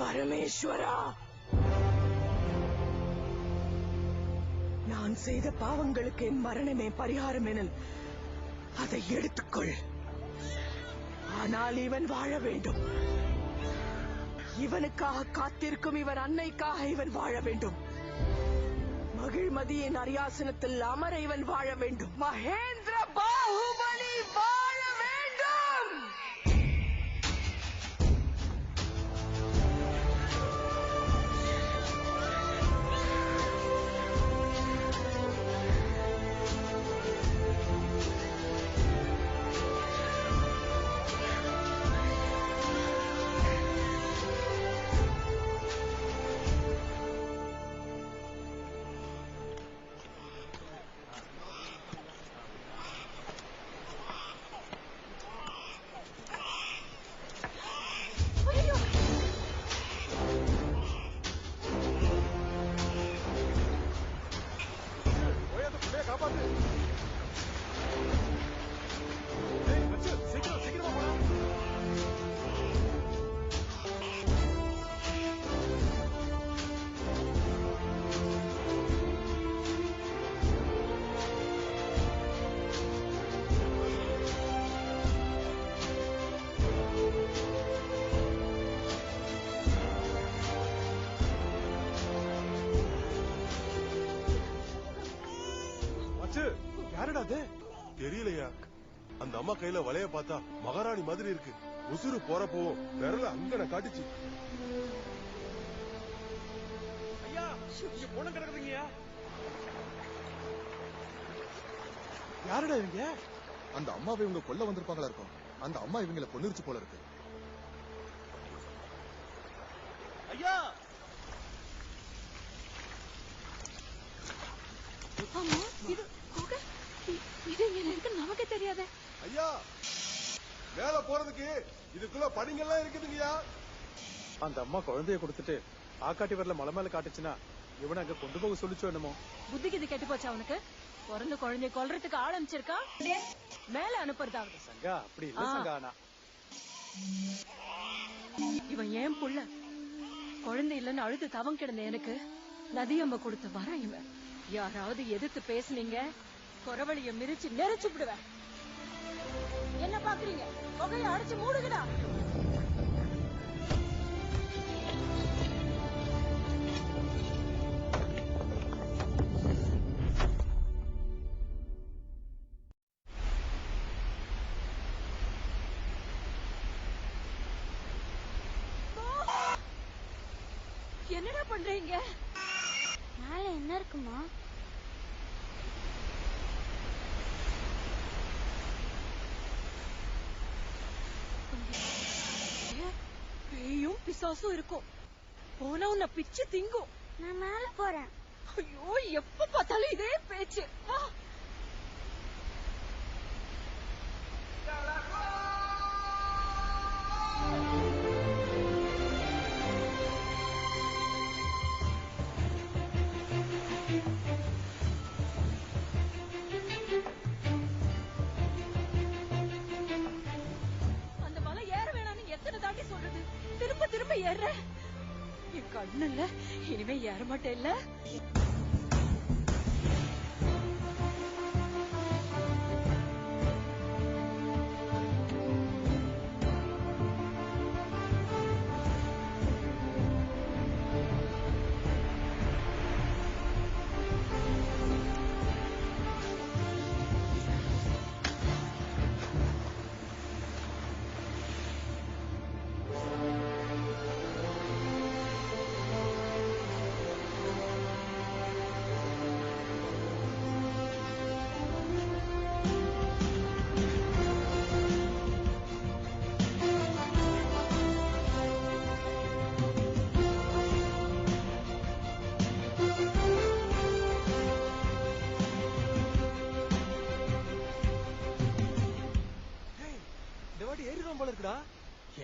பரமேஸ்வரா, நான் செய்த பாவங்களுக்கு என் மரணமே பரிகாரம் எனில் அதை எடுத்துக்கொள். ஆனால் இவன் வாழ வேண்டும். இவனுக்காக காத்திருக்கும் இவன் அன்னைக்காக இவன் வாழ வேண்டும். மகிழ்மதியின் அரியாசனத்தில் அமர இவன் வாழ வேண்டும். மகேந்திர பாகுபலி வாழ வேண்டும். தெரியலையா? அந்த அம்மா கையில வளைய பார்த்தா மகாராணி மாதிரி இருக்கு. உசுறு போறப்போ விரல அங்கன காட்டுச்சு. ஐயா, இங்க பொண்ணு கிடக்குதுங்க. யாருடா இவங்க? அந்த அம்மாவை இவங்க கொல்ல வந்திருப்பாங்களா இருக்கும். அந்த அம்மா இவங்களை கொன்னிருச்சு போல இருக்கு. ஐயா, இது இங்க இருக்கு நமக்கு தெரியாத. ஐயா, மேல போறதுக்கு இதுக்குள்ள படிங்கெல்லாம் இருக்குதுங்கய்யா. அந்த அம்மா குழந்தைய கொடுத்துட்டு ஆக்காட்டி வரல மலை மேல காட்டுச்சுன்னா இவனை அங்க கொண்டு போக சொல்லிச்சோ என்னமோ. புத்திக்கு இது கெட்டு போச்சா அவனுக்கு? பிறந்த குழந்தைய கொல்றதுக்கு ஆரம்பிச்சிருக்கா, மேல அனுப்புறதாவது. சங்கா அப்படி இல்ல சங்கா. ஆனா இவன் ஏன் புள்ள குழந்தை இல்லன்னு அழுது தவம் கிடந்த எனக்கு நதியம்ப கொடுத்த வர இவன். யாராவது எதிர்த்து பேசுனீங்க குறவழிய மிரிச்சு நெரிச்சு விடுவேன். என்ன பாக்குறீங்க? புகையை அடிச்சு மூடுங்கடா. என்னடா பண்றீங்க? மேல என்ன இருக்குமா? பேயும் பிசாசும் இருக்கும். போனா உன்னை பிச்சு திங்கும். நான் மேல போறேன். ஐயோ, எப்ப பார்த்தாலும் இதே பேச்சு. அந்த மலை ஏற வேணாம்னு எத்தனை தாண்டி சொல்றது? திரும்ப திரும்ப ஏற என் கண்ணுல இனிமே ஏற மாட்டேன் இல்ல?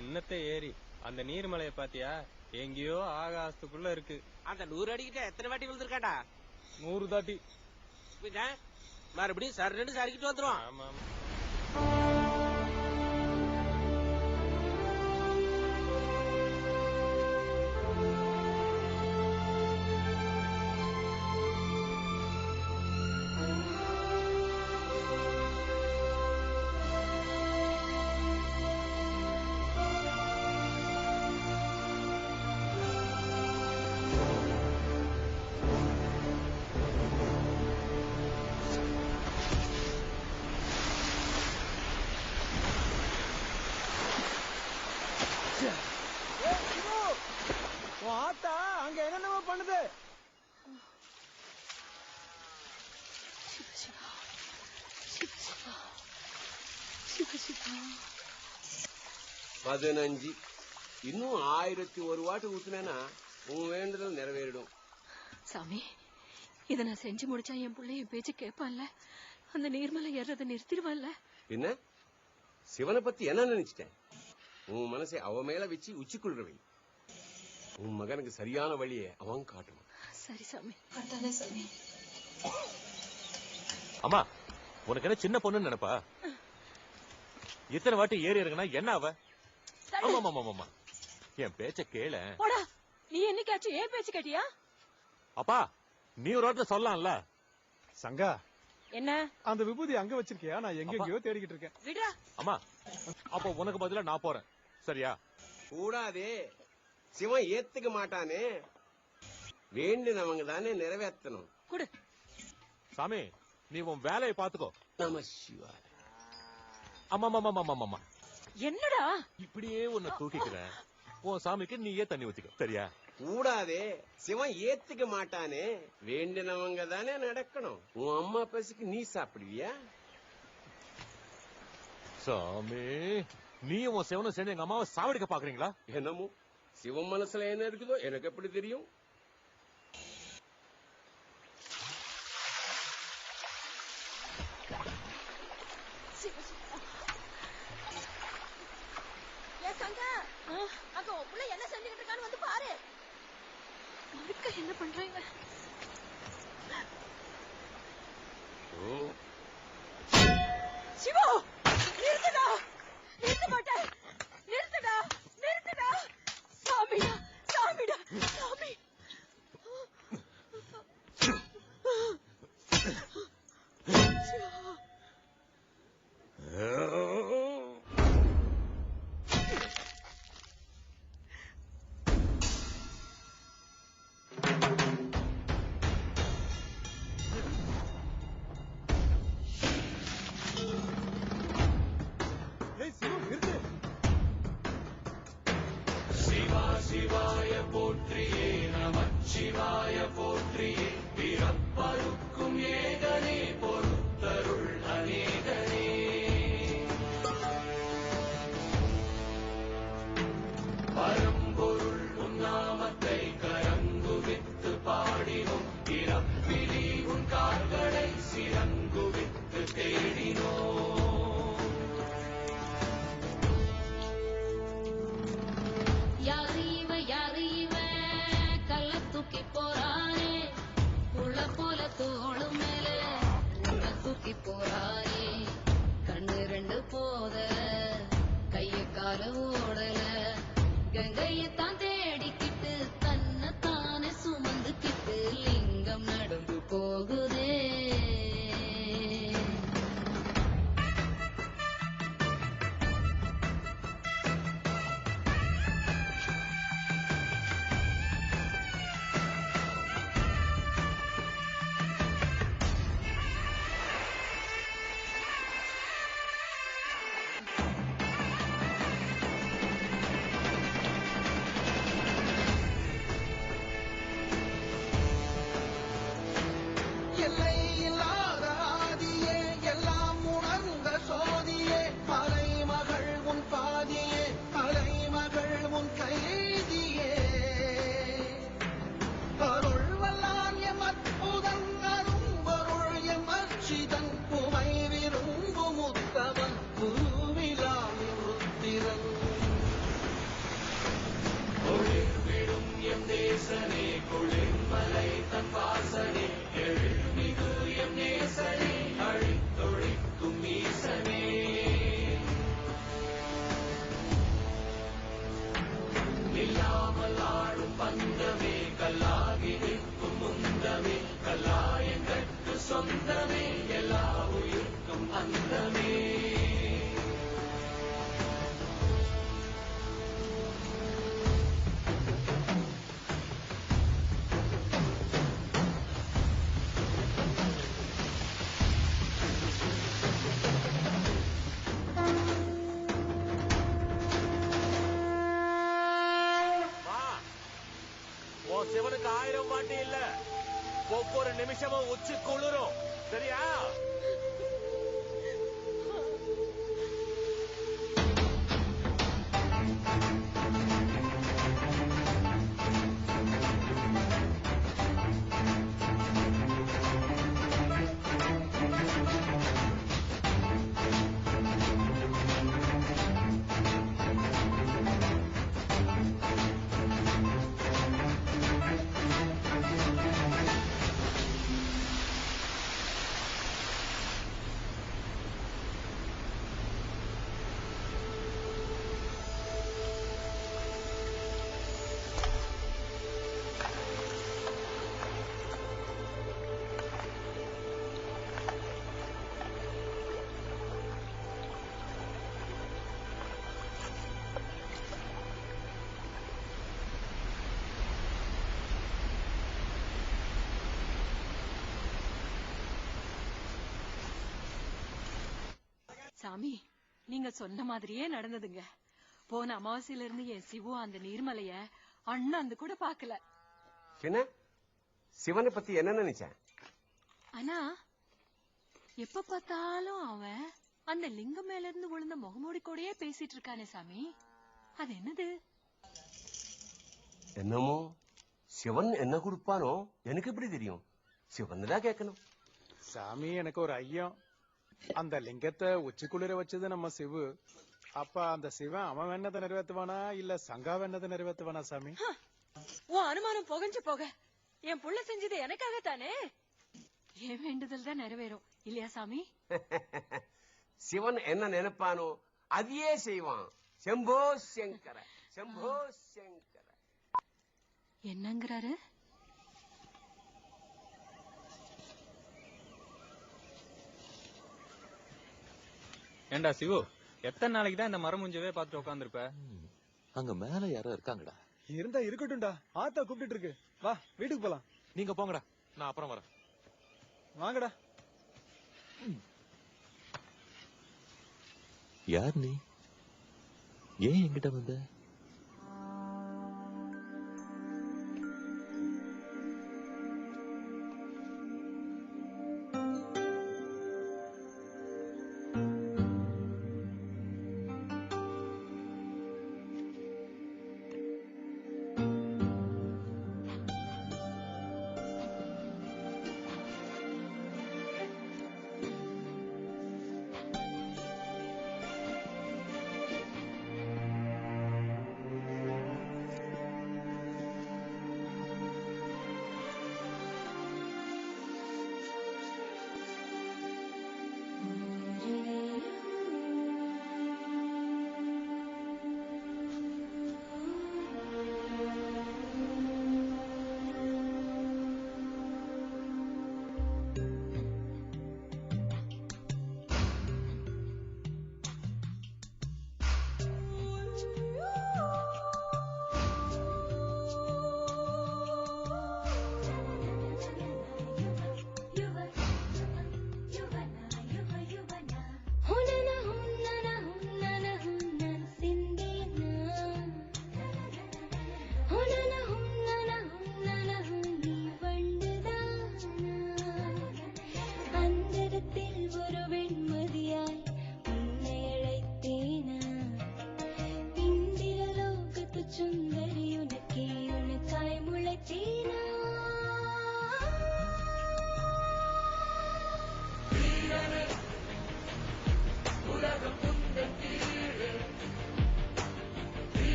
என்னத்த ஏறி அந்த நீர்மலையை பாத்தியா? எங்கேயோ ஆகாசத்துக்குள்ள இருக்கு. அந்த 100 அடிக்கிட்ட எத்தனை வாட்டி விழுந்திருக்காடா? 100 தாட்டி. மறுபடியும் சரண்டு சரிக்கிட்டு வந்துரும். ஆமா. ஆத்தா அங்க என்னென்னமோ பண்ணுது. சிவசிவா சிவசிவா சிவசிவா. 15 இன்னும் 1001 வாட்டு ஊத்துனேன்னா உன் வேண்டுதல் நிறைவேறிடும். சாமி, இத நான் செஞ்சு முடிச்சா என் பிள்ளை என் பேச்சு கேட்பான்ல, அந்த நீர்மலை ஏறத நிறுத்திடுவான்ல. பின்ன சிவனை பத்தி என்ன நினைச்சிட்டேன்? உன் மனசை அவ மேல வச்சு உச்சிக்குள்றவை. உன் மகனுக்கு சரியான வழியை அவன் காட்டணும். சரி சாமி, கட்டாத சாமி. அம்மா, உனக்கு என்ன சின்ன பொண்ணுன்னு நினைப்பா? இத்தனை வாட்டி ஏறி இறங்கினா என்ன அவ? ஆமா, என் பேச்ச கேள. போடா, நீ என்னைக்காச்சும் ஏன் பேச்சு கேட்டியா? அப்பா, நீ ஒரு வார்த்தை சொல்லலாம்ல. சங்கா, என்ன அந்த விபூதி அங்க வச்சிருக்கியா? நான் எங்கெங்கயோ தேடிக்கிட்டு இருக்கேன். விடா. அம்மா, அப்போ உனக்கு பதிலா நான் போறேன், சரியா? கூடாதே, சிவன் ஏத்துக்க மாட்டானே. வேண்டினவங்க தானே நிறைவேற்றணும். குடு. சாமி, நீ உன் வேலையை பாத்துக்கோ. நம சிவாய. ஆமா, என்னடா இப்படியே உன்னை தூக்கிக்கிறேன். உன் சாமிக்கு நீயே தண்ணி ஊத்திக்கோ, சரியா? கூடாதே, சிவன் ஏத்துக்க மாட்டானே. வேண்டினவங்க தானே நடக்கணும். உன் அம்மா பசிக்கு நீ சாப்பிடுவியா? சாமி, நீ உன் சிவனும் சேர்ந்து எங்க அம்மாவை சாவடிக்க பாக்குறீங்களா? என்னமோ சிவன் மனசுல என்ன இருக்குதோ எனக்கு எப்படி தெரியும்? அங்க உன் புள்ள என்ன செஞ்சுக்கிட்டு இருக்கான்னு வந்து பாரு. மறுக்க என்ன பண்றாங்க? சிவா, நிறுத்துடா. நிறுத்த மாட்டேன். நிறுத்துடா. சாமிடா, சாமி. ஏய் சிவம், நிறுத்து. யாரு இவன் கல்ல தூக்கி போறானே, புள்ள போல தோளு மேல உள்ள தூக்கி போறானே. கண்ணு ரெண்டு போதல, கைய கால ஓடல, கங்கையத்தான் தேடிக்கிட்டு தன்னை தானே சுமந்துக்கிட்டு லிங்கம் நடந்து போகுதே. உன் சிவனுக்கு 1000 வாட்டி இல்ல, ஒவ்வொரு நிமிஷமும் உச்சி குளிரும். சரியா? சாமி, நீங்க சொன்ன மாதிரியே நடந்ததுங்க. போன அமாவாசையில இருந்து என் சிவு அந்த நீர்மலைய அண்ணாந்து கூட பாக்கல. என்ன சிவனை பத்தி என்ன நினைச்சேன்? ஆனா எப்ப பார்த்தாலும் அவன் அந்த லிங்கம் மேல இருந்து விழுந்த முகமூடி கூடயே பேசிட்டு இருக்கானே சாமி, அது என்னது? என்னமோ சிவன் என்ன கொடுப்பானோ எனக்கு எப்படி தெரியும்? சிவன் தான் கேட்கணும். சாமி, எனக்கு ஒரு ஐயம். அந்த லிங்கத்தை உச்சிக்குளிர வச்சது நம்ம சிவு. அப்ப அந்த சிவன் அவன் வேண்டதை நிறைவேற்றுவானா இல்ல சங்கா வேண்டதை நிறைவேற்றுவானா சாமி? உன் அனுமானம் புகஞ்சு போக, என் புள்ள செஞ்சது எனக்காகத்தானே. என் வேண்டுதல் தான் நிறைவேறும் இல்லையா சாமி? சிவன் என்ன நினைப்பானோ அதையே செய்வான். செம்போ சங்கர, செம்போ சங்கர. என்னங்கிறாரு? ஏண்டா சிவு, எத்தனை நாளைக்கு தான் இந்த மரமுஞ்சவே பார்த்துட்டு உட்காந்துருப்ப? அங்க மேல யாரோ இருக்காங்கடா. இருந்தா இருக்கட்டும்டா, ஆத்தா கூப்பிட்டு இருக்கு. வா வீட்டுக்கு போலாம். நீங்க போங்கடா, நான் அப்புறம் வரேன். வாங்கடா. யார் நீ? ஏன் என்கிட்ட வந்த?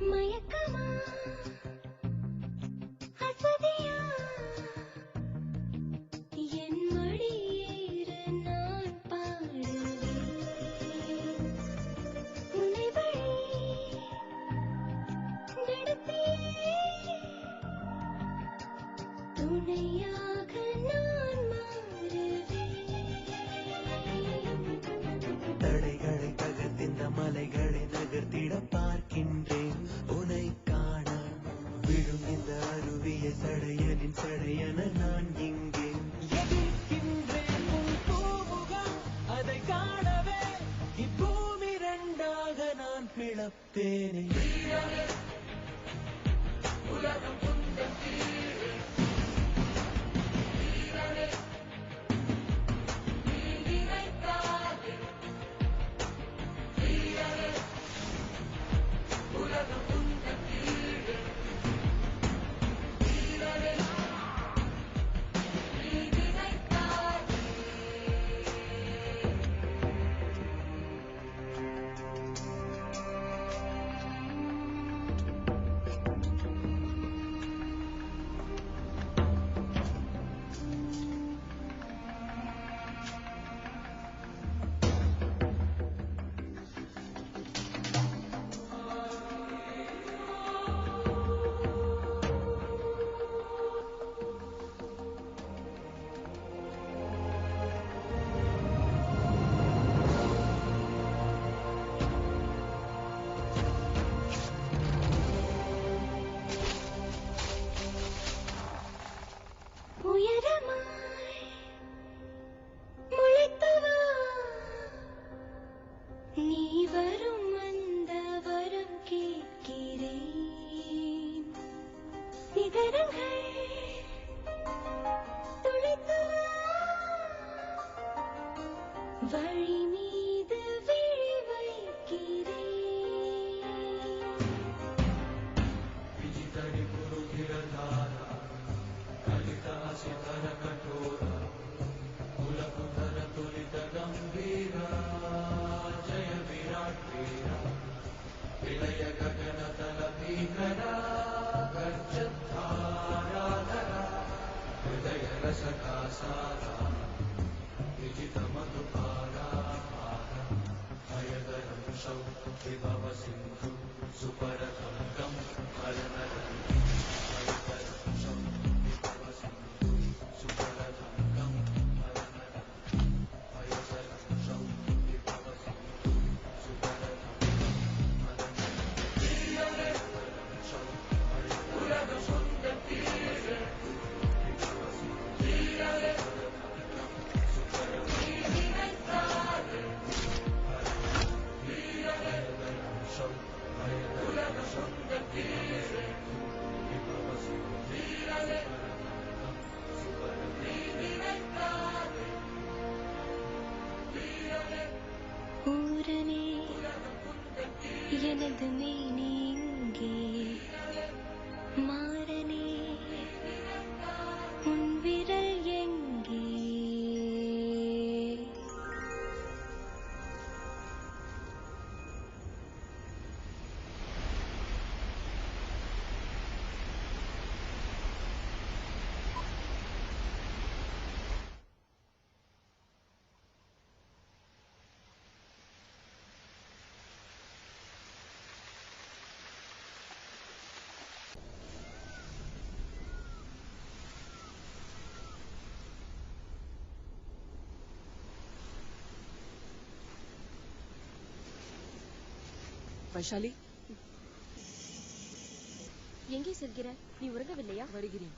மயக்கமா அசதியா என் மடியேற நான் பாடுவேன் உன்னை வழி நடத்தி துணையாக நான் மாறுவேன். தடைகளை தகர்த்திந்த மலைகளை நகர்த்திட பார்க்கின்றேன் உனை காண விழும் இந்த அருவியை சடையனின் சடையன நான் இங்கே எதிர்க்கின்றேன் உன் பூமுகம் அதை காணவே இப்பூமி இரண்டாக நான் பிளப்பேனே உலகம் புந்தம் கீழே உயரமாய் முளைத்தவா நீ வரும் அந்த வரம் கேட்கிறேன் சிகரங்கள் துளைத்தவா வழி மீது விழி வைக்கிறேன் ஊரனே எனது மேனி இங்கே மாறனே உன் விரல் எங்கே வைஷாலி, எங்கே செல்கிற? நீ உறங்கவில்லையா? வருகிறேன்.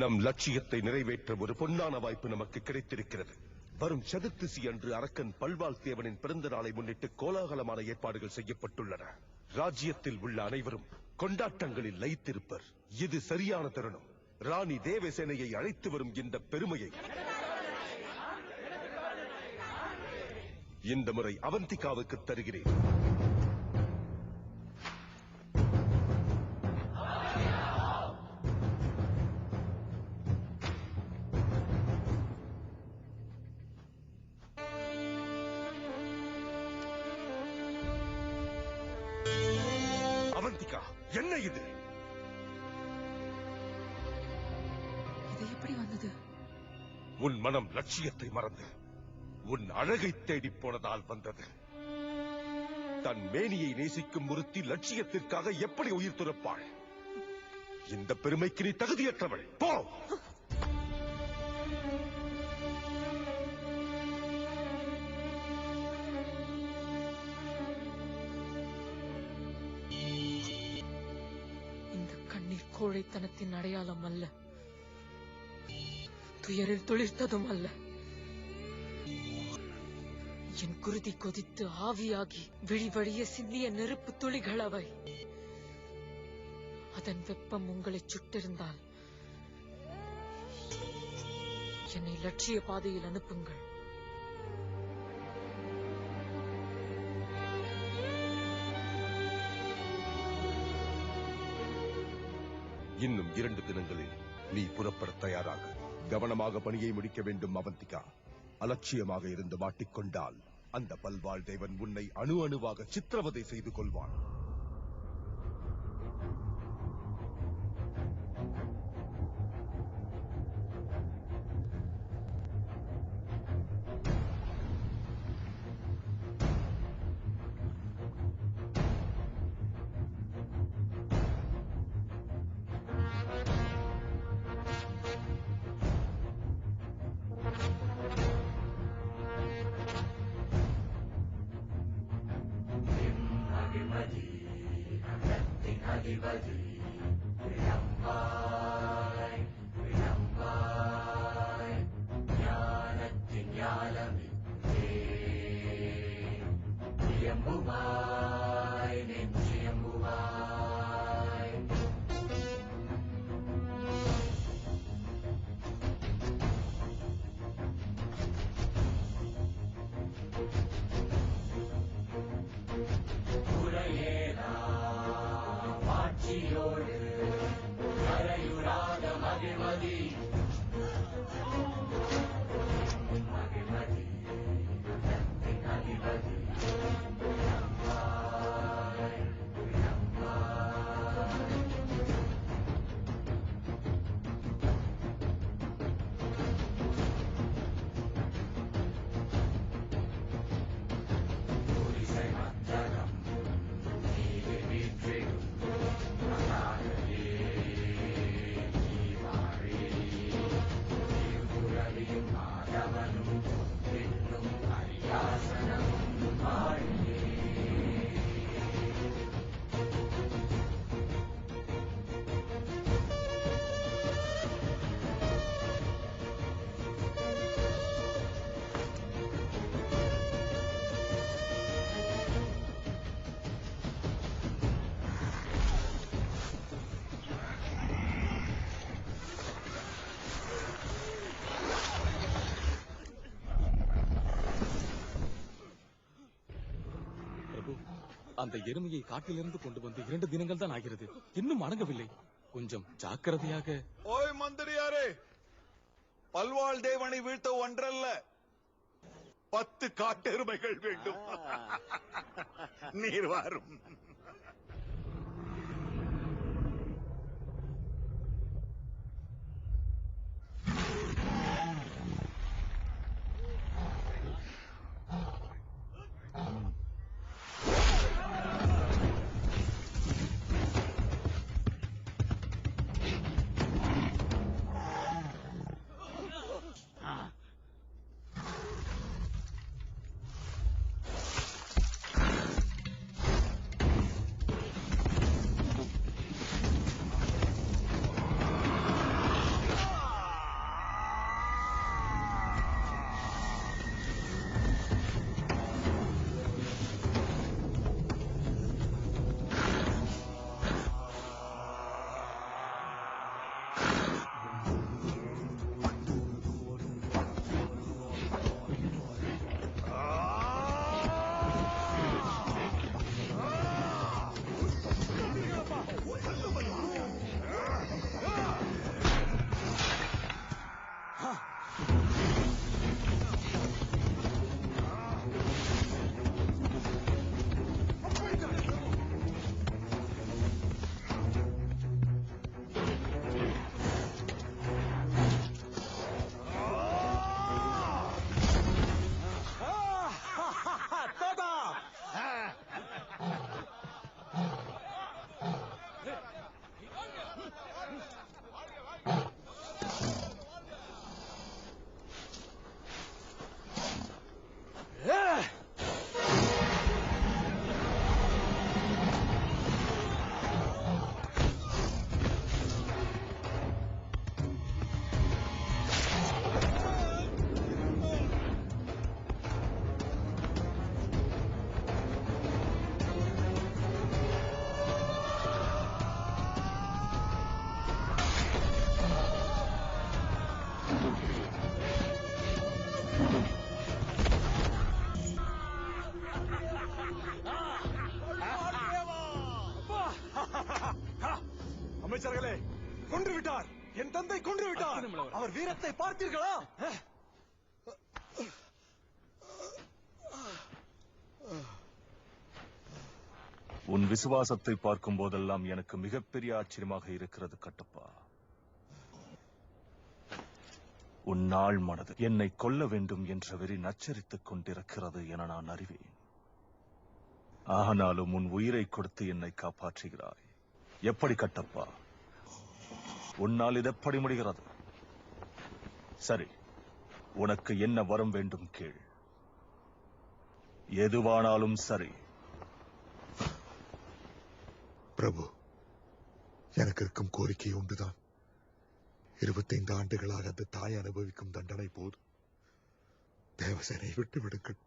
நம் லட்சியத்தை நிறைவேற்ற ஒரு பொன்னான வாய்ப்பு நமக்கு கிடைத்திருக்கிறது. வரும் சதுர்த்திசி அன்று அரக்கன் பல்வாள் தேவனின் பிறந்த நாளை முன்னிட்டு கோலாகலமான ஏற்பாடுகள் செய்யப்பட்டுள்ளன. ராஜ்யத்தில் உள்ள அனைவரும் கொண்டாட்டங்களில் லயித்திருப்பர். இது சரியான தருணம். ராணி தேவசேனையை அழைத்து வரும் இந்த பெருமையை இந்த முறை அவந்திகாவுக்கு தருகிறேன். அவந்திகா, என்ன இது? இது எப்படி வந்தது? உன் மனம் லட்சியத்தை மறந்து உன் அழகை தேடி போனதால் வந்தது. தன் மேனியை நேசிக்கும் ஒருத்தி லட்சியத்திற்காக எப்படி உயிர் துறப்பாள்? இந்த பெருமைக்கு நீ தகுதியற்றவள். போ! இந்த கண்ணீர் கோழைத்தனத்தின் அடையாளம் அல்ல, துயரில் துளிர்த்ததும் அல்ல. என் குருதி கொதித்து ஆவியாகி விழிவழிய சிந்திய நெருப்பு துளிகள் அவை. அதன் வெப்பம் உங்களை சுட்டிருந்தால் என்னை லட்சிய பாதையில் அனுப்புங்கள். இன்னும் 2 தினங்களில் நீ புறப்பட தயாராக. கவனமாக பணியை முடிக்க வேண்டும் அவந்திகா. அலட்சியமாக இருந்து மாட்டிக்கொண்டால் அந்த பல்வாழ் தேவன் உன்னை அணு அணுவாக சித்திரவதை செய்து கொள்வான். அந்த எருமையை காட்டிலிருந்து கொண்டு வந்து 2 தினங்கள் தான் ஆகிறது. இன்னும் அடங்கவில்லை. கொஞ்சம் ஜாக்கிரதையாக. ஓய் மந்திரியாரே, பல்வாள் தேவனை வீழ்த்த ஒன்றல்ல 10 காட்டெருமைகள் வேண்டும். நீர் வாரும். அமைச்சர்களே, கொன்று விட்டார். என் தந்தை கொன்று விட்டார். அவர் வீரத்தை பார்த்தீர்களா? உன் விசுவாசத்தை பார்க்கும் போதெல்லாம் எனக்கு மிகப்பெரிய ஆச்சரியமாக இருக்கிறது கட்டப்பா. உன் நாள் மனது என்னை கொல்ல வேண்டும் என்ற வெறி நச்சரித்துக் கொண்டிருக்கிறது என நான் அறிவேன். ஆனாலும் உன் உயிரை கொடுத்து என்னை காப்பாற்றுகிறாய். எப்படி கட்டப்பா? உன்னால் இது எப்படி முடிகிறது? சரி, உனக்கு என்ன வரம் வேண்டும் கேள். எதுவானாலும் சரி. பிரபு, எனக்கு இருக்கும் கோரிக்கை ஒன்றுதான். 25 ஆண்டுகளாக அந்த தாய் அனுபவிக்கும் தண்டனை போதும். தேவசேனை விட்டு விடுங்கள்.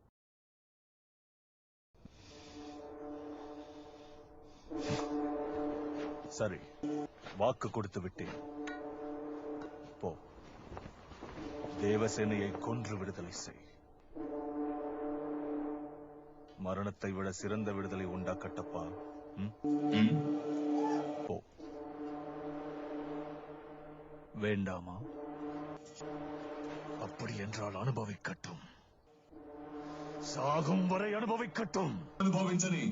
சரி, வாக்கு கொடுத்து விட்டேன். போ, தேவசேனையை கொன்று விடுதலை செய். மரணத்தை விட சிறந்த விடுதலை உண்டா கட்டப்பா? போ. வேண்டாமா? அப்படி என்றால் அனுபவிக்கட்டும். சாகும் வரை அனுபவிக்கட்டும். అనుభవించని